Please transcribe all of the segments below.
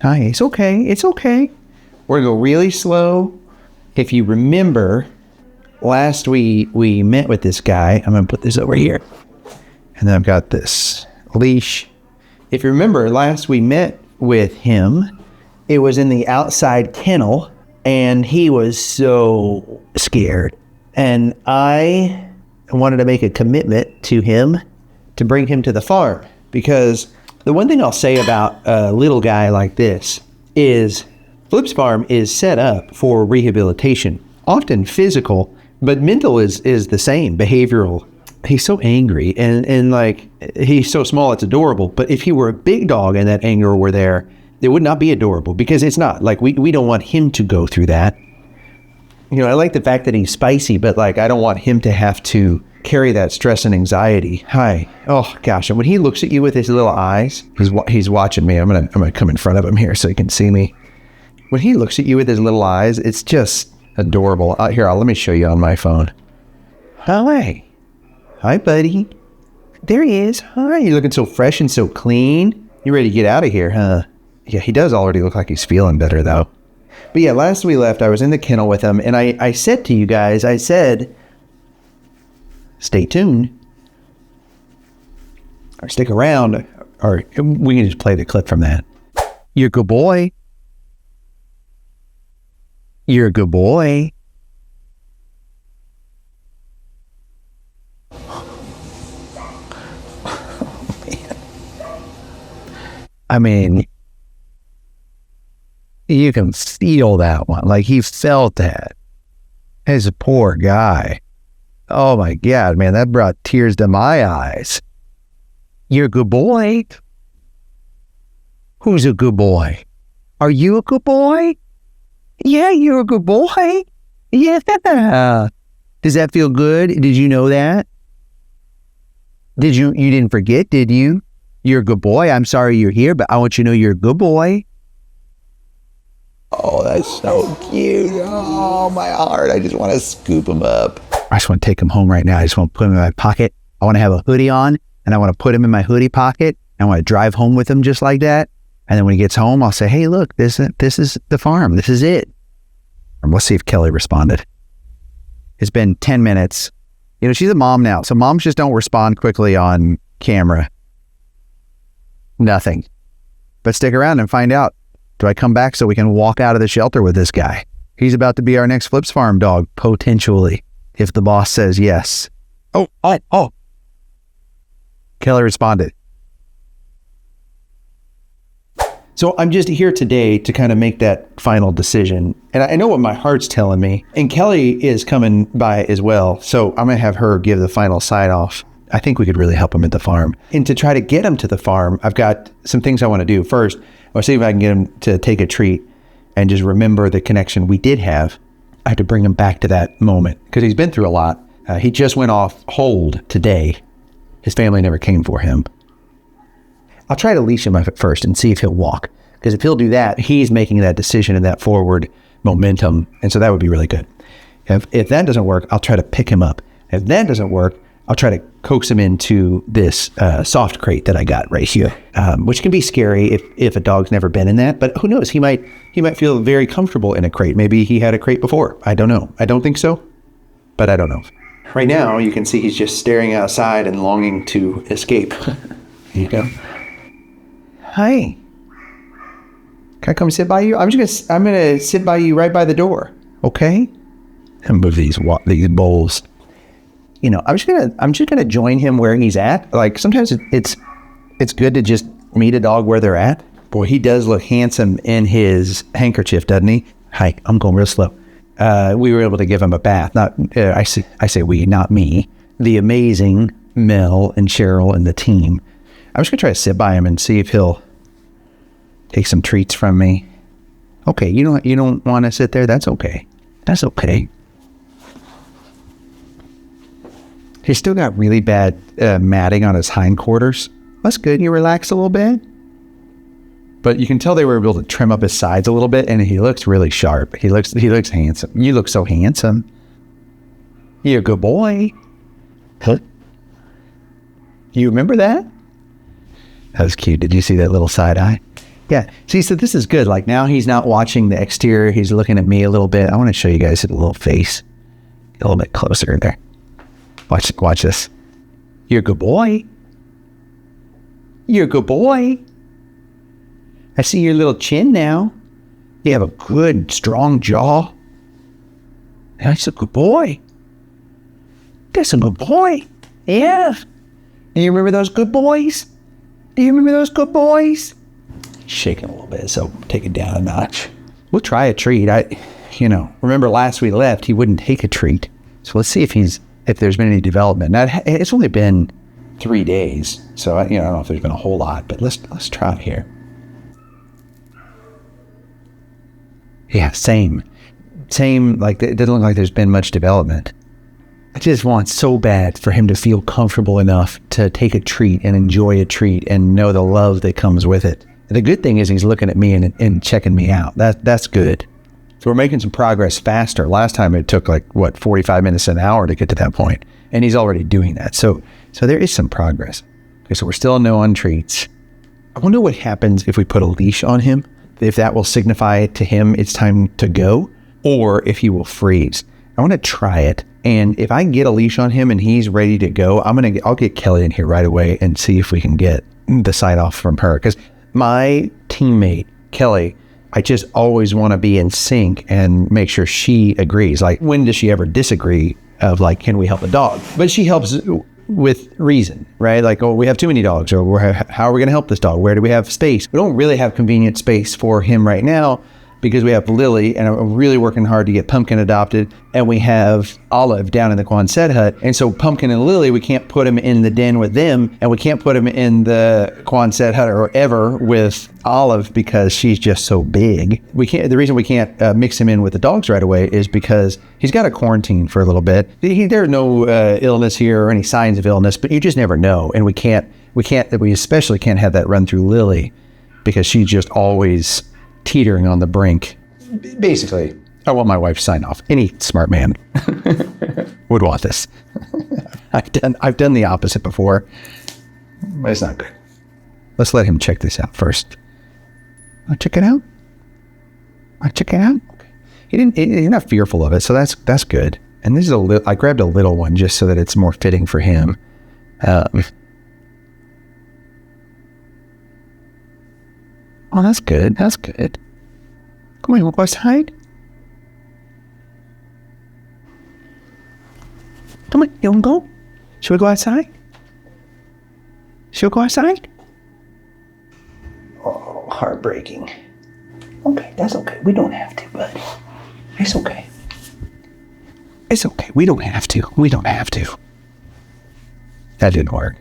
Hi, it's okay. It's okay. We're going to go really slow. If you remember, last we met with this guy. I'm going to put this over here. And then I've got this leash. If you remember, last we met with him, it was in the outside kennel, and he was so scared. And I wanted to make a commitment to him to bring him to the farm, because the one thing I'll say about a little guy like this is Flip's farm is set up for rehabilitation, often physical, but mental is the same, behavioral. He's so angry and like he's so small, it's adorable. But if he were a big dog and that anger were there, it would not be adorable, because it's not. Like we don't want him to go through that. You know, I like the fact that he's spicy, but like I don't want him to have to carry that stress and anxiety. Hi. Oh gosh. And when he looks at you with his little eyes, he's watching me. I'm gonna come in front of him here so he can see me. When he looks at you with his little eyes, it's just adorable. Here, let me show you on my phone. Hi. Hi, buddy. There he is. Hi. You're looking so fresh and so clean. You ready to get out of here, huh? Yeah, he does already look like he's feeling better though. But yeah, last we left, I was in the kennel with him, and I said to you guys, I said, stay tuned, or stick around, or we can just play the clip from that. You're a good boy. You're a good boy. Oh, man. I mean, you can feel that one. Like he felt that. He's a poor guy. Oh my God, man, that brought tears to my eyes. You're a good boy. Who's a good boy? Are you a good boy? Yeah, you're a good boy. Yeah. Does that feel good? Did you know that? You didn't forget, did you? You're a good boy. I'm sorry you're here, but I want you to know you're a good boy. Oh, that's so cute. Oh, my heart. I just want to scoop him up. I just want to take him home right now. I just want to put him in my pocket. I want to have a hoodie on, and I want to put him in my hoodie pocket. I want to drive home with him just like that. And then when he gets home, I'll say, hey, look, this is the farm. This is it. And let's see if Kelly responded. It's been 10 minutes. You know, she's a mom now. So moms just don't respond quickly on camera. Nothing. But stick around and find out. Do I come back so we can walk out of the shelter with this guy? He's about to be our next Flips Farm dog, potentially, if the boss says yes. Oh. Kelly responded. So I'm just here today to kind of make that final decision. And I know what my heart's telling me. And Kelly is coming by as well. So I'm going to have her give the final sign off. I think we could really help him at the farm. And to try to get him to the farm, I've got some things I want to do. First, I'll see if I can get him to take a treat and just remember the connection we did have. I have to bring him back to that moment because he's been through a lot. He just went off hold today. His family never came for him. I'll try to leash him up at first and see if he'll walk. Because if he'll do that, he's making that decision and that forward momentum. And so that would be really good. If that doesn't work, I'll try to pick him up. If that doesn't work, I'll try to coax him into this soft crate that I got right here, which can be scary if a dog's never been in that. But who knows? He might feel very comfortable in a crate. Maybe he had a crate before. I don't know. I don't think so, but I don't know. Right now, you can see he's just staring outside and longing to escape. Here you go. Hi. Can I come sit by you? I'm gonna sit by you right by the door. Okay. And move these bowls. You know, I'm just gonna join him where he's at. Like sometimes it's good to just meet a dog where they're at. Boy, he does look handsome in his handkerchief, doesn't he? Hi, I'm going real slow. We were able to give him a bath. I say we, not me. The amazing Mel and Cheryl and the team. I'm just gonna try to sit by him and see if he'll take some treats from me. Okay, you don't want to sit there? That's okay. That's okay. He's still got really bad matting on his hindquarters. That's good. You relax a little bit. But you can tell they were able to trim up his sides a little bit, and he looks really sharp. He looks handsome. You look so handsome. You're a good boy. Huh? You remember that? That was cute. Did you see that little side eye? Yeah. See, so this is good. Like now he's not watching the exterior. He's looking at me a little bit. I want to show you guys a little face. A little bit closer there. Watch this. You're a good boy. You're a good boy. I see your little chin now. You have a good, strong jaw. That's a good boy. That's a good boy. Yeah. Do you remember those good boys? Do you remember those good boys? Shaking a little bit, so take it down a notch. We'll try a treat. Remember last we left, he wouldn't take a treat. So let's see if there's been any development. Now, it's only been 3 days, so I don't know if there's been a whole lot, but let's try it here. Yeah, same. Like it doesn't look like there's been much development. I just want so bad for him to feel comfortable enough to take a treat and enjoy a treat and know the love that comes with it. The good thing is he's looking at me and checking me out. That's good. So we're making some progress faster. Last time it took 45 minutes an hour to get to that point, and he's already doing that. So there is some progress. Okay, so we're still no on treats. I wonder what happens if we put a leash on him, if that will signify to him it's time to go, or if he will freeze. I want to try it. And if I can get a leash on him and he's ready to go, I'll get Kelly in here right away and see if we can get the sign off from her. Because my teammate, Kelly, I just always want to be in sync and make sure she agrees. Like, when does she ever disagree of can we help the dog? But she helps with reason, right? Like, oh, we have too many dogs, or how are we going to help this dog? Where do we have space? We don't really have convenient space for him right now because we have Lily, and I'm really working hard to get Pumpkin adopted, and we have Olive down in the Quonset hut. And so Pumpkin and Lily, we can't put them in the den with them, and we can't put them in the Quonset hut or ever with Olive because she's just so big. The reason we can't mix him in with the dogs right away is because he's got to quarantine for a little bit. There's no illness here or any signs of illness, but you just never know. And we especially can't have that run through Lily because she's just always teetering on the brink. Basically, I want my wife to sign off. Any smart man would want this. I've done the opposite before, but it's not good. Let's let him check this out first. Check it out. Check it out. You're not fearful of it, so that's good. And this is I grabbed a little one just so that it's more fitting for him. Oh, that's good. That's good. Come on, you want to go outside? Come on, you want to go? Should we go outside? Should we go outside? Oh, heartbreaking. Okay, that's okay. We don't have to, buddy. It's okay. It's okay. We don't have to. We don't have to. That didn't work.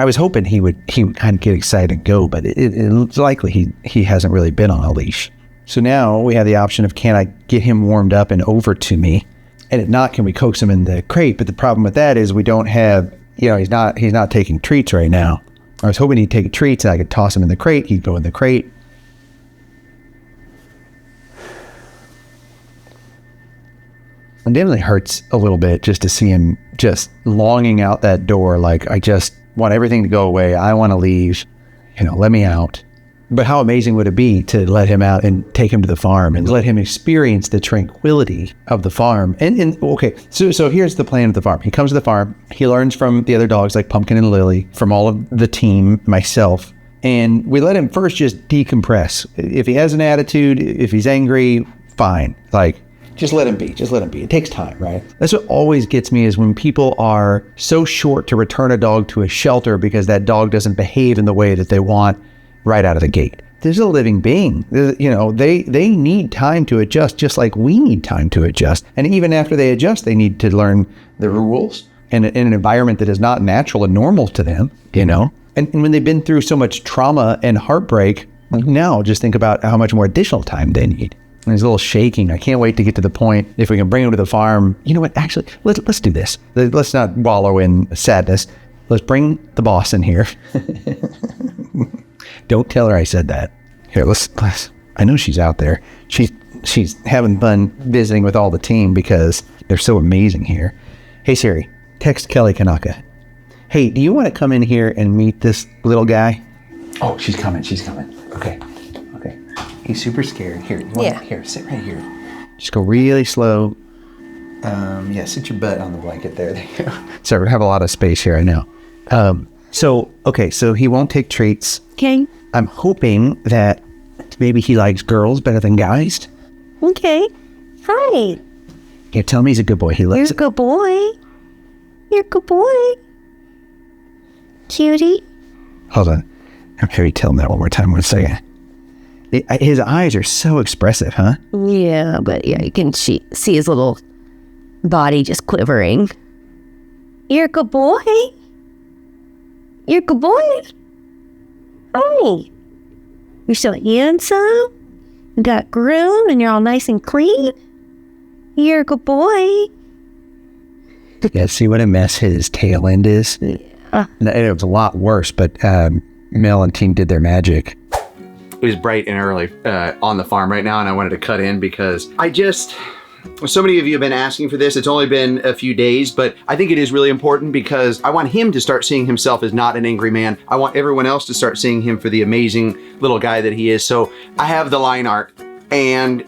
I was hoping he would kind of get excited and go, but it's likely he hasn't really been on a leash. So now we have the option of, can I get him warmed up and over to me? And if not, can we coax him in the crate? But the problem with that is we don't have, he's not taking treats right now. I was hoping he'd take treats and I could toss him in the crate. He'd go in the crate. It definitely hurts a little bit just to see him just longing out that door. Like, I just want everything to go away. I want to leave. Let me out. But how amazing would it be to let him out and take him to the farm and let him experience the tranquility of the farm? And okay, so here's the plan of the farm. He comes to the farm. He learns from the other dogs like Pumpkin and Lily, from all of the team, myself. And we let him first just decompress. If he has an attitude, if he's angry, fine. Just let him be. Just let him be. It takes time, right? That's what always gets me, is when people are so short to return a dog to a shelter because that dog doesn't behave in the way that they want right out of the gate. There's a living being. They need time to adjust, just like we need time to adjust. And even after they adjust, they need to learn the rules in an environment that is not natural and normal to them, And when they've been through so much trauma and heartbreak, now just think about how much more additional time they need. And he's a little shaking. I can't wait to get to the point, if we can bring him to the farm. You know what? Actually, let's do this. Let's not wallow in sadness. Let's bring the boss in here. Don't tell her I said that. Here, let's. I know she's out there. She's having fun visiting with all the team because they're so amazing here. Hey Siri, text Kelly Kanaka. Hey, do you want to come in here and meet this little guy? Oh, she's coming. Okay. He's super scared. Here, here, sit right here. Just go really slow. Sit your butt on the blanket there. There you go. So we have a lot of space here, I know. So he won't take treats. Okay. I'm hoping that maybe he likes girls better than guys. Okay. Hi. Here, tell me he's a good boy. He loves You're a good boy. You're a good boy. Cutie. Hold on. Okay, tell him that one more time. 1 second. His eyes are so expressive, huh? Yeah, but you can see his little body just quivering. You're a good boy. You're a good boy. Hi. You're so handsome. You got groomed and you're all nice and clean. You're a good boy. Yeah, see what a mess his tail end is? Yeah. It was a lot worse, but Mel and team did their magic. It was bright and early on the farm right now, and I wanted to cut in because so many of you have been asking for this. It's only been a few days, but I think it is really important because I want him to start seeing himself as not an angry man. I want everyone else to start seeing him for the amazing little guy that he is. So I have the line art, and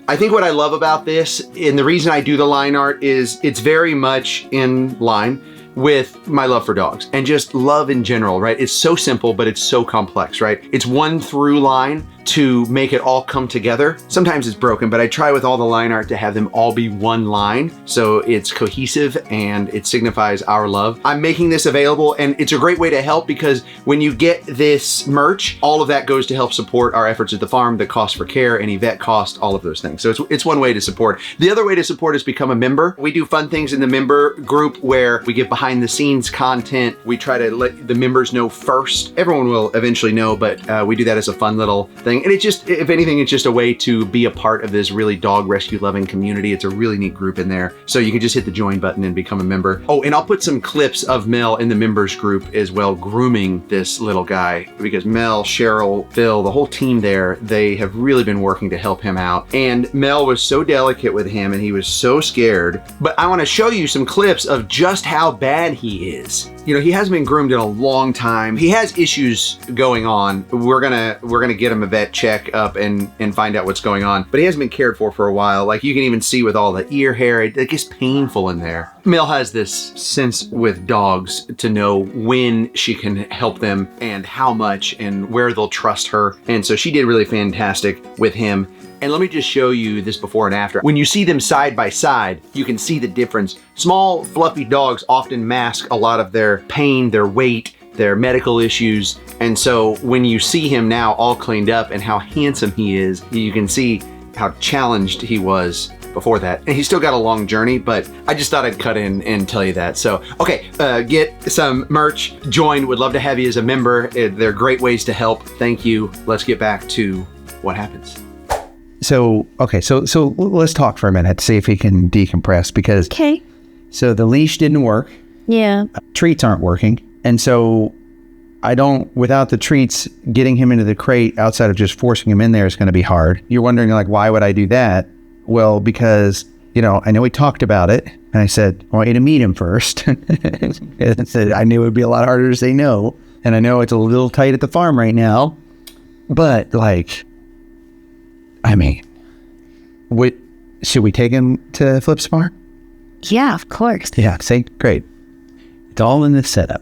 I think what I love about this, and the reason I do the line art, is it's very much in line with my love for dogs and just love in general, right? It's so simple, but it's so complex, right? It's one through line to make it all come together. Sometimes it's broken, but I try with all the line art to have them all be one line, so it's cohesive and it signifies our love. I'm making this available, and it's a great way to help because when you get this merch, all of that goes to help support our efforts at the farm, the cost for care, any vet cost, all of those things. So it's one way to support. The other way to support is become a member. We do fun things in the member group where we give behind the scenes content. We try to let the members know first. Everyone will eventually know, but we do that as a fun little thing. And it's just, if anything, it's just a way to be a part of this really dog rescue loving community. It's a really neat group in there. So you can just hit the join button and become a member. Oh, and I'll put some clips of Mel in the members group as well, grooming this little guy, because Mel, Cheryl, Phil, the whole team there, they have really been working to help him out. And Mel was so delicate with him and he was so scared. But I want to show you some clips of just how bad he is. You know, he hasn't been groomed in a long time. He has issues going on. We're gonna get him a vet check up and find out what's going on. But he hasn't been cared for a while. Like you can even see with all the ear hair, it gets painful in there. Mel has this sense with dogs to know when she can help them and how much and where they'll trust her. And so she did really fantastic with him. And let me just show you this before and after. When you see them side by side, you can see the difference. Small, fluffy dogs often mask a lot of their pain, their weight, their medical issues. And so when you see him now all cleaned up and how handsome he is, you can see how challenged he was before that. And he's still got a long journey, but I just thought I'd cut in and tell you that. So, okay, get some merch, join. Would love to have you as a member. They're great ways to help. Thank you. Let's get back to what happens. So let's talk for a minute, see if he can decompress, because so the leash didn't work. Yeah. Treats aren't working. And so without the treats, getting him into the crate outside of just forcing him in there is going to be hard. You're wondering, like, why would I do that? Well, because, I know we talked about it, and I said, I want you to meet him first. And said, I knew it would be a lot harder to say no. And I know it's a little tight at the farm right now, but should we take him to Flip's farm? Yeah, of course. Yeah, say, great. It's all in this setup.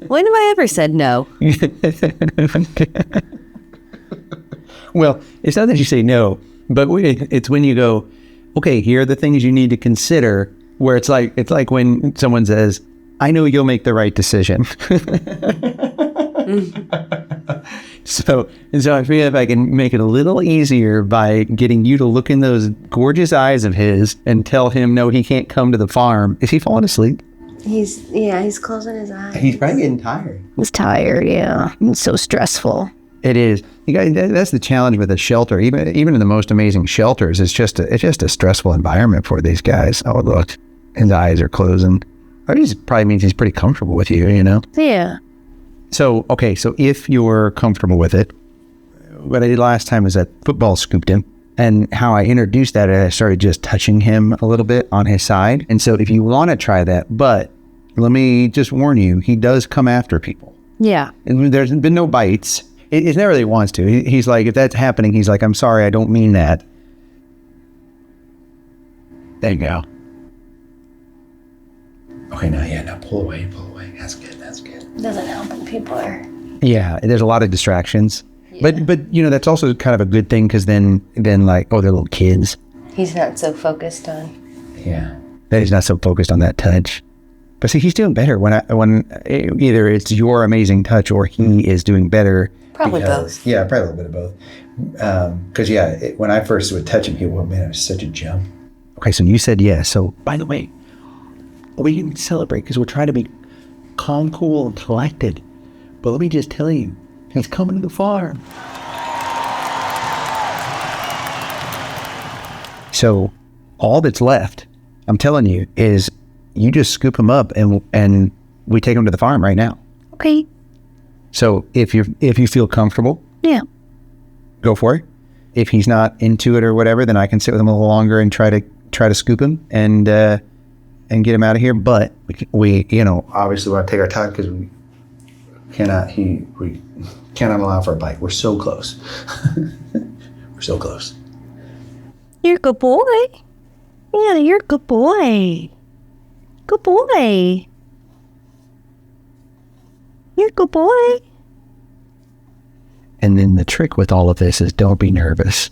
When have I ever said no? Well, it's not that you say no, but it's when you go, okay, here are the things you need to consider, where it's like when someone says, I know you'll make the right decision. So I feel if I can make it a little easier by getting you to look in those gorgeous eyes of his and tell him, no, he can't come to the farm. Is he falling asleep? He's closing his eyes. He's probably getting tired. He's tired, yeah. It's so stressful. It is. That's the challenge with a shelter. Even in the most amazing shelters, it's just a stressful environment for these guys. Oh, look, his eyes are closing. Or it probably means he's pretty comfortable with you, Yeah. So if you're comfortable with it, what I did last time was that football scooped him. And how I introduced that, I started just touching him a little bit on his side. And so if you want to try that, but let me just warn you, he does come after people. Yeah. And there's been no bites. It's never that he wants to. He's like, if that's happening, he's like, I'm sorry, I don't mean that. There you go. Okay, now pull away. That's good. Doesn't help when people are. Yeah, there's a lot of distractions. Yeah. But you know, that's also kind of a good thing because then like, oh, they're little kids. He's not so focused on. Yeah, that he's not so focused on that touch. But see, he's doing better when either it's your amazing touch or he is doing better. Probably both. Yeah, probably a little bit of both. Because when I first would touch him, he would, man, it was such a jump. Okay, so you said yes. So by the way, we can celebrate because we're trying to be calm, cool, and collected. But let me just tell you, he's coming to the farm. So all that's left, I'm telling you, is you just scoop him up and we take him to the farm right now. Okay. So if you feel comfortable, yeah, go for it. If he's not into it or whatever, then I can sit with him a little longer and try to scoop him and get him out of here. But we obviously want to take our time because we cannot allow for a bite. We're so close. We're so close. You're a good boy. Yeah, you're a good boy. Good boy. You're a good boy. And then the trick with all of this is don't be nervous.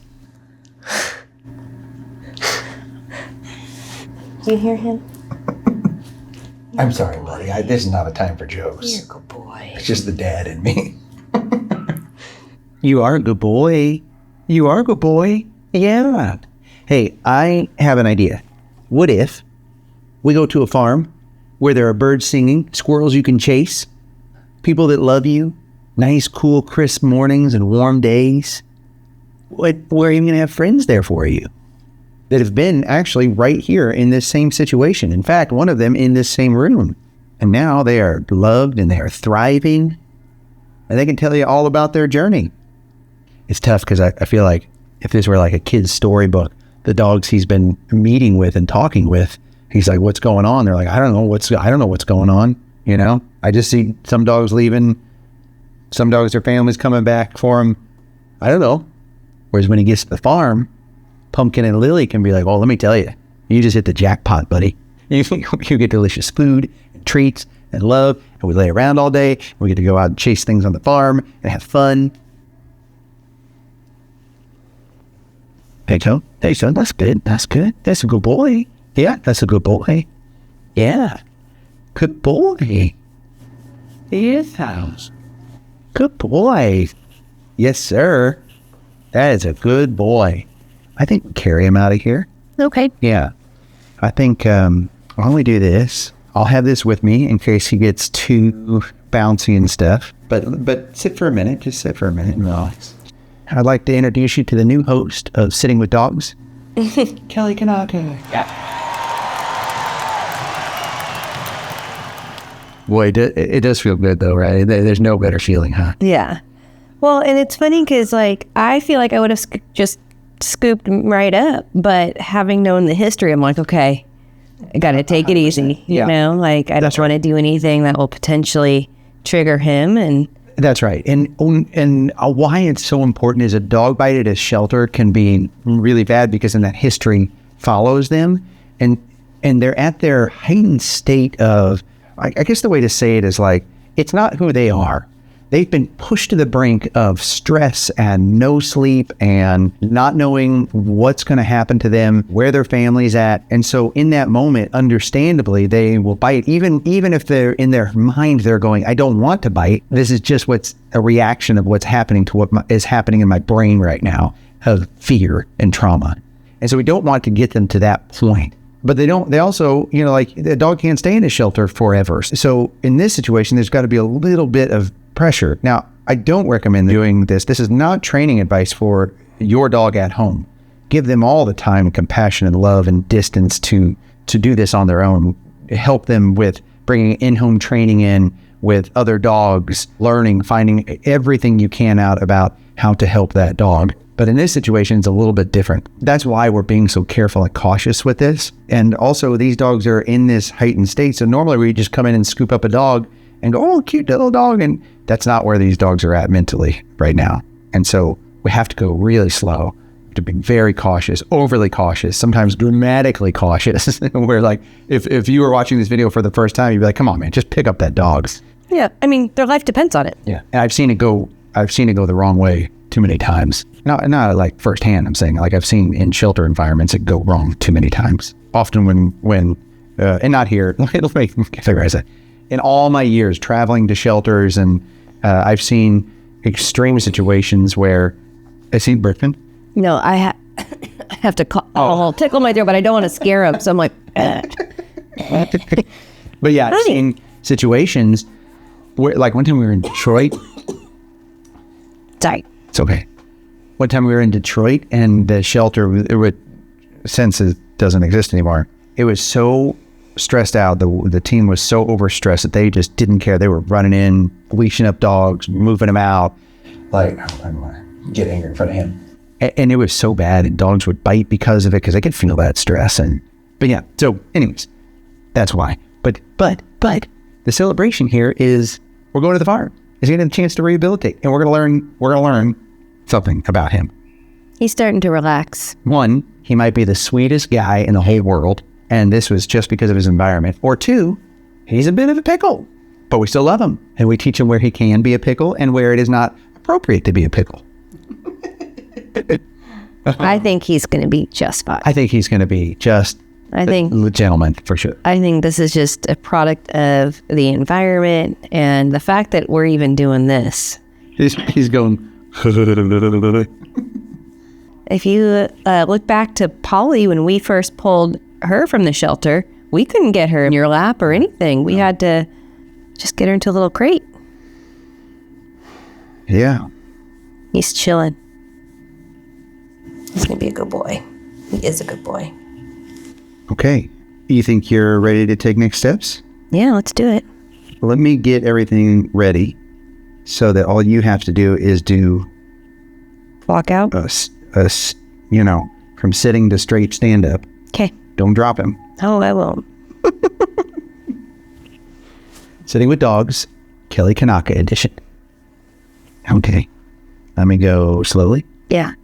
You hear him? I'm sorry, buddy. This is not a time for jokes. You're a good boy. It's just the dad in me. You are a good boy. You are a good boy. Yeah. Hey, I have an idea. What if we go to a farm where there are birds singing, squirrels you can chase, people that love you, nice, cool, crisp mornings and warm days? We're even going to have friends there for you that have been actually right here in this same situation. In fact, one of them in this same room. And now they are loved and they are thriving. And they can tell you all about their journey. It's tough because I feel like if this were like a kid's storybook, the dogs he's been meeting with and talking with, he's like, what's going on? They're like, I don't know what's going on. You know, I just see some dogs leaving. Some dogs, their families coming back for him. I don't know. Whereas when he gets to the farm, Pumpkin and Lily can be like, oh, let me tell you, you just hit the jackpot, buddy. You get delicious food and treats and love, and we lay around all day. And we get to go out and chase things on the farm and have fun. Hey, son, that's good. That's good. That's a good boy. Yeah, that's a good boy. Yeah. Good boy. Yes. Good boy. Yes, sir. That is a good boy. I think we carry him out of here. Okay. Yeah. I think why don't we do this? I'll have this with me in case he gets too bouncy and stuff. But sit for a minute. Just sit for a minute and relax. I'd like to introduce you to the new host of Sitting with Dogs, Kelly Kanaka. Yeah. Boy, it does feel good though, right? There's no better feeling, huh? Yeah. Well, and it's funny because like I feel like I would have just scooped him right up, but having known the history, I'm like, okay, I got to take it easy. You know, like I don't want to do anything that will potentially trigger him. And that's right. And why it's so important is a dog bite at a shelter can be really bad because then that history follows them, and they're at their heightened state of, I guess the way to say it is like, it's not who they are. They've been pushed to the brink of stress and no sleep and not knowing what's going to happen to them, where their family's at. And so in that moment, understandably, they will bite. Even if they're in their mind, they're going, I don't want to bite. This is just what's a reaction of what's happening to what is happening in my brain right now of fear and trauma. And so we don't want to get them to that point. But they also, like the dog can't stay in a shelter forever. So in this situation, there's got to be a little bit of pressure. Now, I don't recommend doing this. This is not training advice for your dog at home. Give them all the time, compassion, and love and distance to do this on their own. Help them with bringing in-home training in with other dogs, learning, finding everything you can out about how to help that dog. But in this situation, it's a little bit different. That's why we're being so careful and cautious with this. And also, these dogs are in this heightened state. So normally we just come in and scoop up a dog and go, oh, cute little dog. And that's not where these dogs are at mentally right now. And so we have to go really slow, to be very cautious, overly cautious, sometimes dramatically cautious. Where like, if you were watching this video for the first time, you'd be like, come on, man, just pick up that dog. Yeah, I mean, their life depends on it. Yeah, and I've seen it go the wrong way too many times. Not like firsthand, I'm saying, like I've seen in shelter environments it go wrong too many times. Often when and not here, it'll make me figure that. In all my years traveling to shelters, and I've seen extreme situations where I've seen Brickman. No, I have to call, I'll tickle my throat, but I don't want to scare him. So I'm like, But yeah, I've seen situations where, like one time we were in Detroit. Sorry. It's okay. One time we were in Detroit, and the shelter, since it doesn't exist anymore, it was so stressed out. The team was so overstressed that they just didn't care. They were running in, leashing up dogs, moving them out. Like, I'm gonna get angry in front of him. And it was so bad, and dogs would bite because of it, because I could feel that stress. But yeah, so anyways, that's why. But the celebration here is we're going to the farm. He's getting a chance to rehabilitate, and we're gonna learn something about him. He's starting to relax. One, he might be the sweetest guy in the whole world, and this was just because of his environment. Or two, he's a bit of a pickle, but we still love him, and we teach him where he can be a pickle and where it is not appropriate to be a pickle. I think he's going to be just fine. I think he's going to be just a gentleman for sure. I think this is just a product of the environment and the fact that we're even doing this. He's going. If you look back to Polly, when we first pulled her from the shelter, we couldn't get her in your lap or anything. We had to just get her into a little crate. Yeah. He's chilling. He's going to be a good boy. He is a good boy. Okay. You think you're ready to take next steps? Yeah, let's do it. Let me get everything ready so that all you have to do is walk out. From sitting to straight stand up. Okay. Don't drop him. Oh, I won't. Sitting with Dogs, Kelly Kanaka edition. Okay. Let me go slowly. Yeah.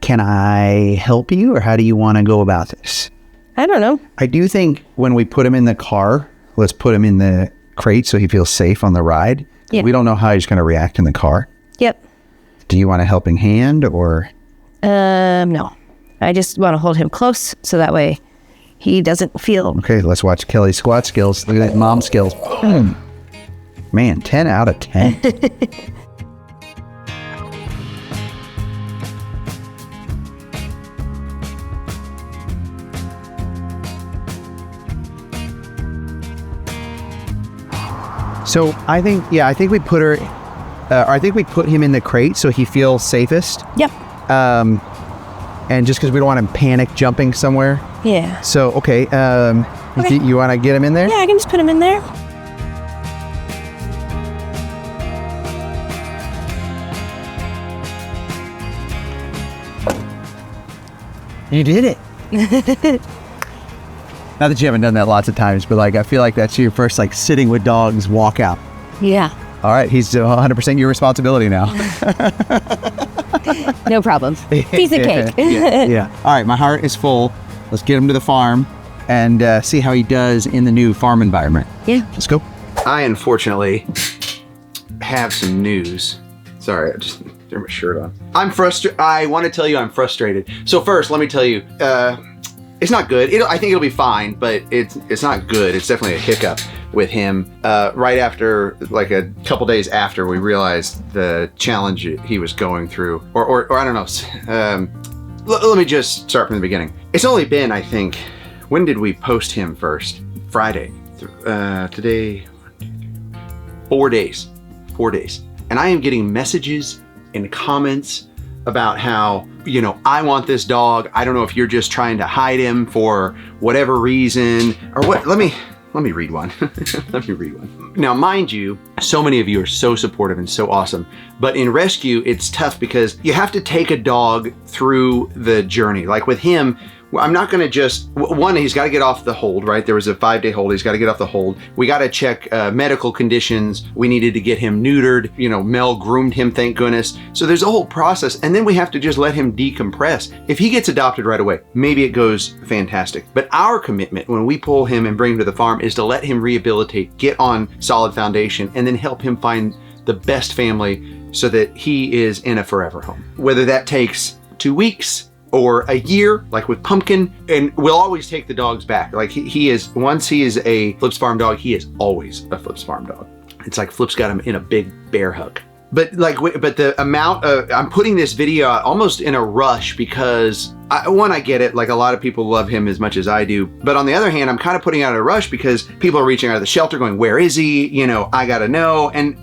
Can I help you, or how do you want to go about this? I don't know. I do think when we put him in the car, let's put him in the crate so he feels safe on the ride. Yeah. We don't know how he's going to react in the car. Yep. Do you want a helping hand, or? No. I just want to hold him close so that way he doesn't feel... Okay, let's watch Kelly's squat skills. Look at that mom skills. Man, 10 out of 10. So I think we put her, I think we put him in the crate so he feels safest. Yep. And just because we don't want him panic jumping somewhere. Yeah. So, okay. Okay. You want to get him in there? Yeah, I can just put him in there. You did it. Not that you haven't done that lots of times, but like I feel like that's your first like sitting with dogs walk out. Yeah. All right, he's 100% your responsibility now. No problem. Piece of cake. Yeah. All right, my heart is full. Let's get him to the farm and see how he does in the new farm environment. Yeah. Let's go. I unfortunately have some news. Sorry, I just threw my shirt on. I'm frustrated. I want to tell you I'm frustrated. So first, let me tell you, it's not good. I think it'll be fine, but it's not good. It's definitely a hiccup with him. Right after, like a couple days after, we realized the challenge he was going through, or I don't know. Let me just start from the beginning. It's only been, I think, when did we post him first? Friday. Today, 4 days. 4 days. And I am getting messages and comments about how, I want this dog. I don't know if you're just trying to hide him for whatever reason or what. Let me read one. Let me read one. Now, mind you, so many of you are so supportive and so awesome, but in rescue, it's tough because you have to take a dog through the journey. Like with him, I'm not going to just, one, he's got to get off the hold, right? There was a 5-day hold. He's got to get off the hold. We got to check medical conditions. We needed to get him neutered. You know, Mel groomed him, thank goodness. So there's a whole process. And then we have to just let him decompress. If he gets adopted right away, maybe it goes fantastic. But our commitment when we pull him and bring him to the farm is to let him rehabilitate, get on solid foundation, and then help him find the best family so that he is in a forever home. Whether that takes 2 weeks, or a year, like with Pumpkin, and we'll always take the dogs back. Like he is, once he is a Flips Farm dog, he is always a Flips Farm dog. It's like Flips got him in a big bear hug. But the amount of, I'm putting this video out almost in a rush because I get it, like a lot of people love him as much as I do. But on the other hand, I'm kind of putting out a rush because people are reaching out of the shelter going, where is he? You know, I gotta know. And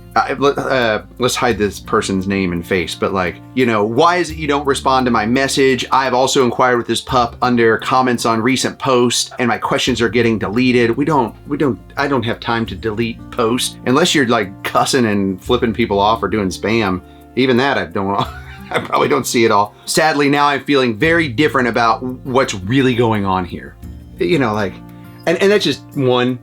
let's hide this person's name and face, but like, you know, why is it you don't respond to my message? I've also inquired with this pup under comments on recent posts and my questions are getting deleted. I don't have time to delete posts unless you're like cussing and flipping people off or doing spam. Even that I probably don't see it all. Sadly, now I'm feeling very different about what's really going on here. You know, like, and that's just one.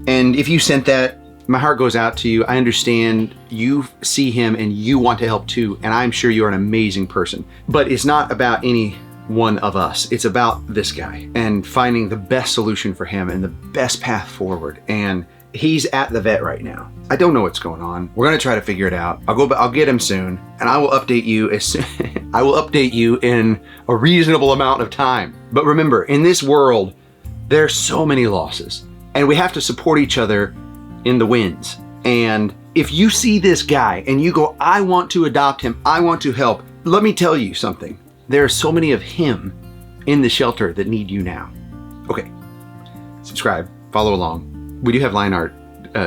And if you sent that, my heart goes out to you. I understand you see him and you want to help too. And I'm sure you're an amazing person, but it's not about any one of us. It's about this guy and finding the best solution for him and the best path forward. And he's at the vet right now. I don't know what's going on. We're going to try to figure it out. I'll get him soon and I will update you as soon. I will update you in a reasonable amount of time. But remember, in this world, there's so many losses and we have to support each other in the wins. And if you see this guy and you go, I want to adopt him, I want to help, let me tell you something. There are so many of him in the shelter that need you now. Okay, subscribe, follow along. We do have line art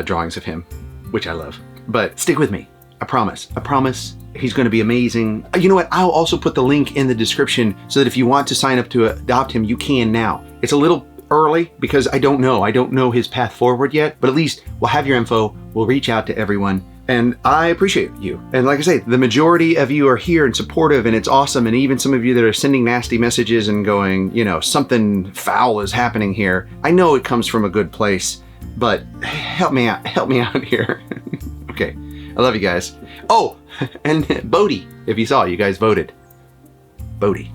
drawings of him, which I love, but stick with me. I promise he's going to be amazing. You know what? I'll also put the link in the description so that if you want to sign up to adopt him, you can now. It's a little early because I don't know his path forward yet, but at least we'll have your info. We'll reach out to everyone and I appreciate you. And like I say, the majority of you are here and supportive and it's awesome. And even some of you that are sending nasty messages and going, you know, something foul is happening here. I know it comes from a good place, but help me out here. Okay. I love you guys. Oh, and Bodie, if you saw, you guys voted. Bodie.